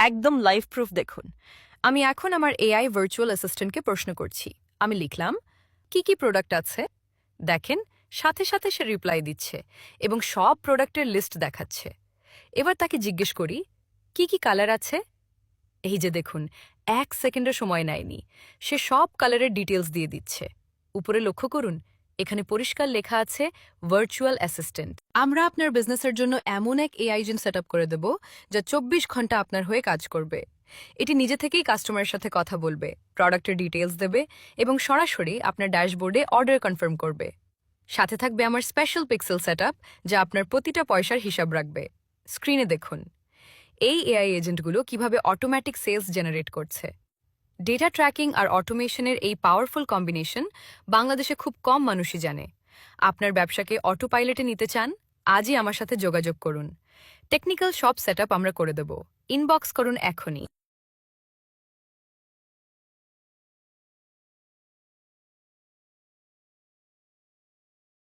একদম live proof দেখুন। আমি এখন আমার এআই ভার্চুয়াল অ্যাসিস্ট্যান্টকে প্রশ্ন করছি। আমি লিখলাম, কি কি প্রোডাক্ট আছে? দেখেন, সাথে সাথে সে রিপ্লাই দিচ্ছে এবং সব প্রোডাক্টের লিস্ট দেখাচ্ছে। এবার তাকে জিজ্ঞেস করি, কি কি কালার আছে? এই যে দেখুন, 1 সেকেন্ডের সময় নেয়নি, সে সব কালারের ডিটেলস দিয়ে দিচ্ছে। উপরে লক্ষ্য করুন, এখানে পরিষ্কার লেখা আছে ভার্চুয়াল অ্যাসিস্ট্যান্ট। আমরা আপনার বিজনেসের জন্য এমন এক এআই এজেন্ট সেট আপ করে দেব যা 24 ঘন্টা আপনার হয়ে কাজ করবে। এটি নিজে থেকেই কাস্টমারের সাথে কথা বলবে, প্রোডাক্টের ডিটেলস দেবে এবং সরাসরি আপনার ড্যাশবোর্ডে অর্ডার কনফার্ম করবে। সাথে থাকবে আমার স্পেশাল পিক্সেল সেটআপ, যা আপনার প্রতিটা পয়সার হিসাব রাখবে। স্ক্রিনে দেখুন এই এআই এজেন্টগুলো কিভাবে অটোমেটিক সেলস জেনারেট করছে। ডেটা ট্র্যাকিং আর অটোমেশনের এই পাওয়ারফুল কম্বিনেশন বাংলাদেশে খুব কম মানুষই জানে। আপনার ব্যবসাকে অটো পাইলটে নিতে চান? আজই আমার সাথে যোগাযোগ করুন। টেকনিক্যাল সব সেটআপ আমরা করে দেব। ইনবক্স করুন এখনই।